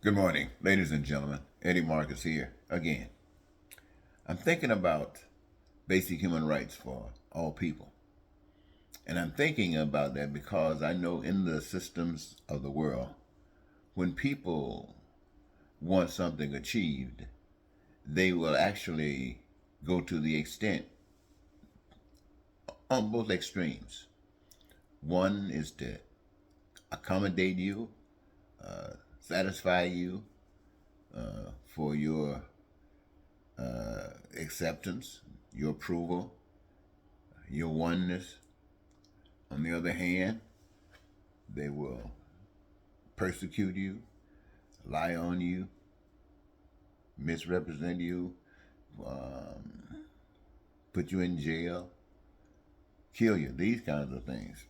Good morning, ladies and gentlemen. Eddie Marcus here again. I'm thinking about basic human rights for all people. And I'm thinking about that because I know in the systems of the world, when people want something achieved, they will actually go to the extent on both extremes. One is to accommodate you, satisfy you for your acceptance, your approval, your oneness. On the other hand, they will persecute you, lie on you, misrepresent you, um, put you in jail, kill you, these kinds of things.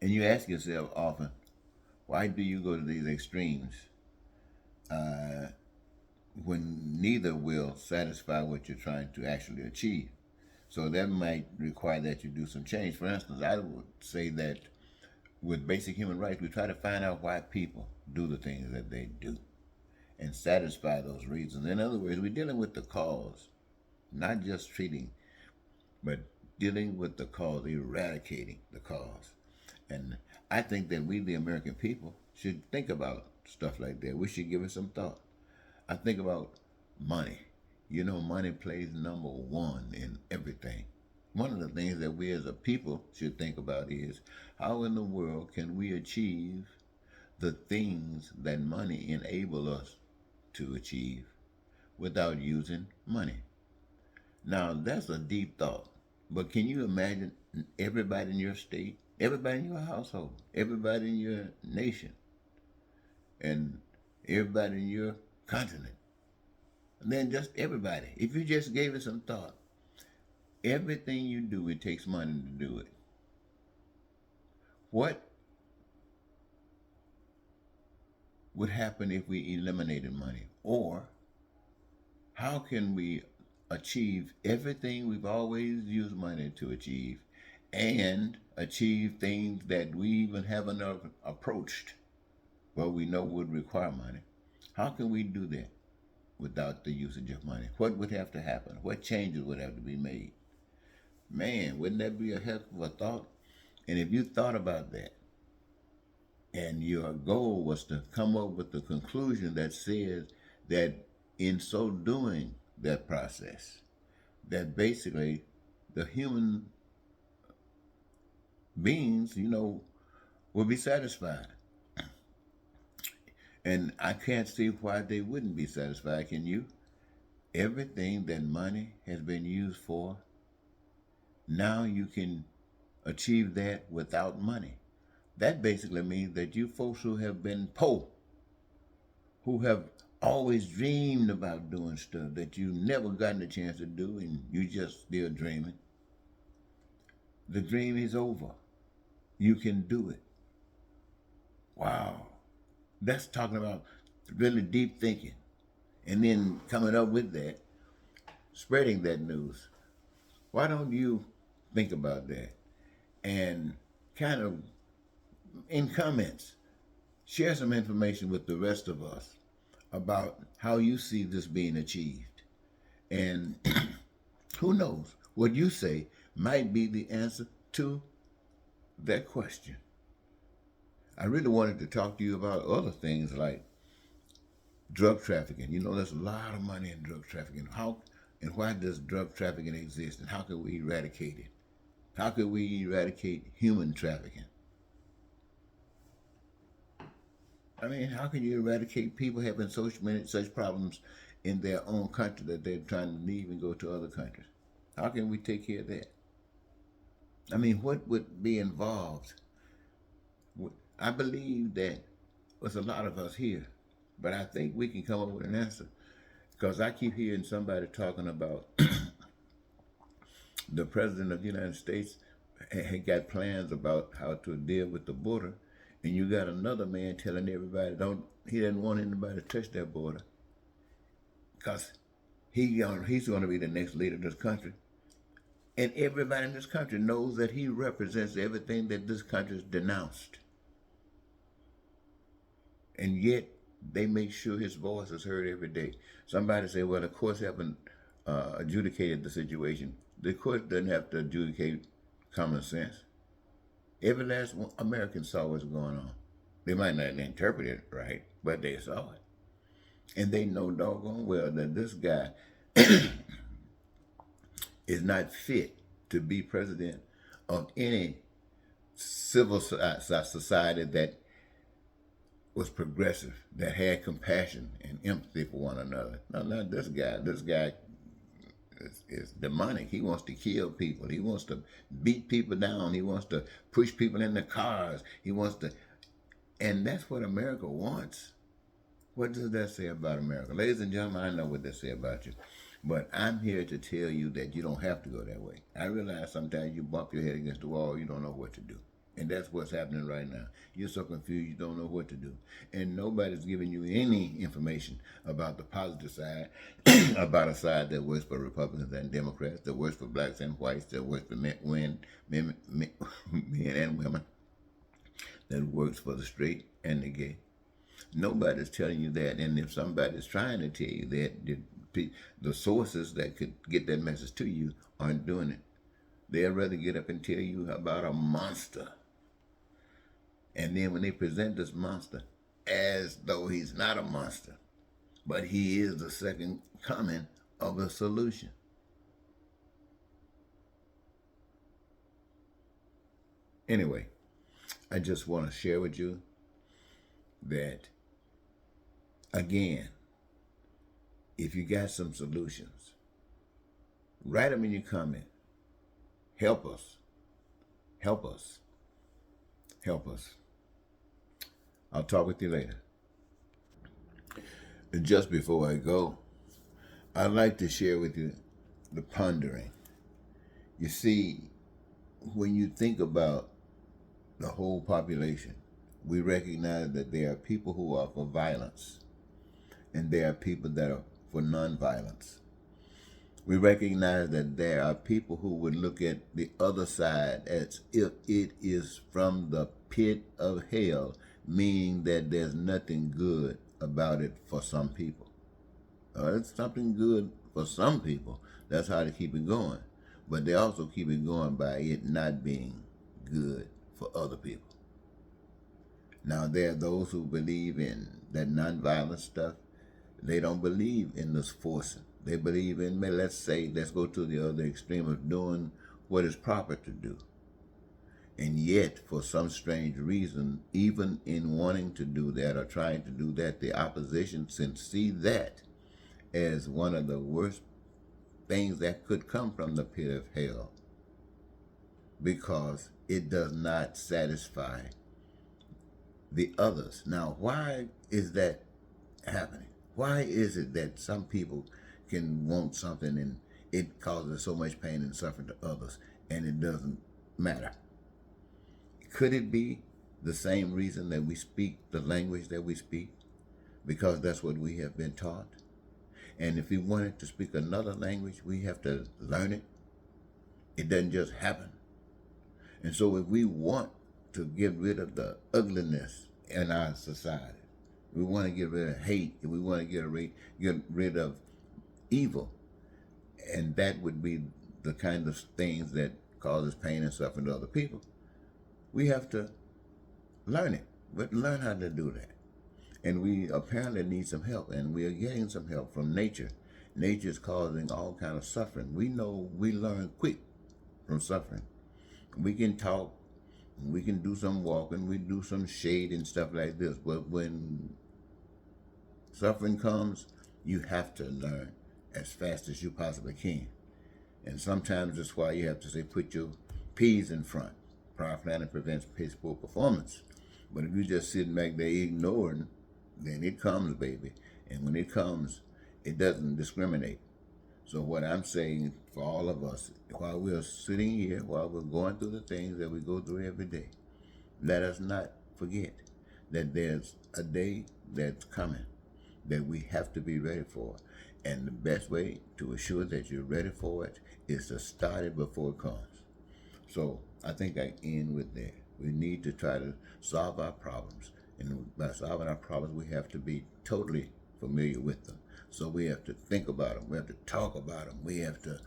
And you ask yourself often, why do you go to these extremes uh, when neither will satisfy what you're trying to actually achieve? So that might require that you do some change. For instance, I would say that with basic human rights, we try to find out why people do the things that they do and satisfy those reasons. In other words, we're dealing with the cause, not just treating, but dealing with the cause, eradicating the cause. And I think that we, the American people, should think about stuff like that. We should give it some thought. I think about money. You know, money plays number one in everything. One of the things that we as a people should think about is how in the world can we achieve the things that money enable us to achieve without using money. Now, that's a deep thought, but can you imagine everybody in your state, everybody in your household, everybody in your nation, and everybody in your continent? And then just everybody. If you just gave it some thought, everything you do, it takes money to do it. What would happen if we eliminated money? Or how can we achieve everything we've always used money to achieve and achieve things that we even haven't approached but we know would require money? How can we do that without the usage of money? What would have to happen? What changes would have to be made? Man, wouldn't that be a heck of a thought? And if you thought about that and your goal was to come up with the conclusion that says that in so doing that process, that basically the human beings, will be satisfied. And I can't see why they wouldn't be satisfied. Can you? Everything that money has been used for, now you can achieve that without money. That basically means that you folks who have been poor, who have always dreamed about doing stuff that you never gotten a chance to do and you just still dreaming, the dream is over. You can do it. Wow. That's talking about really deep thinking. And then coming up with that, spreading that news. Why don't you think about that? And kind of in comments, share some information with the rest of us about how you see this being achieved. And who knows, what you say might be the answer to that question. I really wanted to talk to you about other things like drug trafficking. There's a lot of money in drug trafficking. How and why does drug trafficking exist, and how can we eradicate it? How can we eradicate human trafficking? I mean, how can you eradicate people having such problems in their own country that they're trying to leave and go to other countries? How can we take care of that? I mean, what would be involved? I believe that there's a lot of us here, but I think we can come up with an answer because I keep hearing somebody talking about the president of the United States had got plans about how to deal with the border, and you got another man telling everybody he doesn't want anybody to touch that border because he's going to be the next leader of this country. And everybody in this country knows that he represents everything that this country has denounced. And yet they make sure his voice is heard every day. Somebody say, well, the courts haven't adjudicated the situation. The court doesn't have to adjudicate common sense. Every last one, American saw what's going on. They might not interpret it right, but they saw it. And they know doggone well that this guy is not fit to be president of any civil society that was progressive, that had compassion and empathy for one another. No, not this guy. This guy is demonic. He wants to kill people. He wants to beat people down. He wants to push people in the cars. He wants to, and that's what America wants. What does that say about America? Ladies and gentlemen, I know what that say about you. But I'm here to tell you that you don't have to go that way. I realize sometimes you bump your head against the wall, you don't know what to do. And that's what's happening right now. You're so confused, you don't know what to do. And nobody's giving you any information about the positive side, about a side that works for Republicans and Democrats, that works for blacks and whites, that works for men and women, that works for the straight and the gay. Nobody's telling you that. And if somebody's trying to tell you that, the sources that could get that message to you aren't doing it. They'd rather get up and tell you about a monster. And then when they present this monster as though he's not a monster, but he is the second coming of a solution. Anyway, I just want to share with you that, again, if you got some solutions, write them in your comment. Help us. Help us. Help us. I'll talk with you later. And just before I go, I'd like to share with you the pondering. You see, when you think about the whole population, we recognize that there are people who are for violence, and there are people that are for nonviolence. We recognize that there are people who would look at the other side as if it is from the pit of hell, meaning that there's nothing good about it for some people. It's something good for some people. That's how they keep it going. But they also keep it going by it not being good for other people. Now, there are those who believe in that nonviolent stuff. They don't believe in this forcing. They believe in, let's go to the other extreme of doing what is proper to do. And yet, for some strange reason, even in wanting to do that or trying to do that, the opposition see that as one of the worst things that could come from the pit of hell, because it does not satisfy the others. Now, why is that happening? Why is it that some people can want something and it causes so much pain and suffering to others and it doesn't matter? Could it be the same reason that we speak the language that we speak? Because that's what we have been taught. And if we wanted to speak another language, we have to learn it. It doesn't just happen. And so if we want to get rid of the ugliness in our society, we want to get rid of hate, and we want to get rid of evil, and that would be the kind of things that causes pain and suffering to other people. We have to learn it, but learn how to do that. And we apparently need some help, and we are getting some help from nature. Nature is causing all kind of suffering. We know we learn quick from suffering. We can talk, we can do some walking, we do some shade and stuff like this, but when suffering comes, you have to learn as fast as you possibly can. And sometimes that's why you have to say, put your P's in front. Prior planning prevents piss poor performance. But if you're just sitting back there ignoring, then it comes, baby. And when it comes, it doesn't discriminate. So what I'm saying for all of us, while we're sitting here, while we're going through the things that we go through every day, let us not forget that there's a day that's coming that we have to be ready for. And the best way to assure that you're ready for it is to start it before it comes. So I think I end with that. We need to try to solve our problems And by solving our problems, we have to be totally familiar with them. So we have to think about them. We have to talk about them. We have to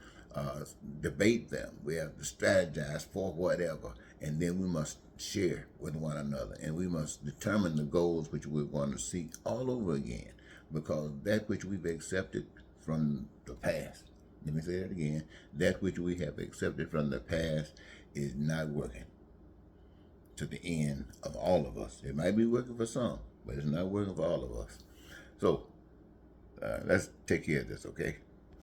debate them. We have to strategize for whatever. And then we must share with one another. And we must determine the goals which we're going to seek all over again. Because that which we've accepted from the past, let me say that again, that which we have accepted from the past is not working to the end of all of us. It might be working for some, but it's not working for all of us. So let's take care of this, okay?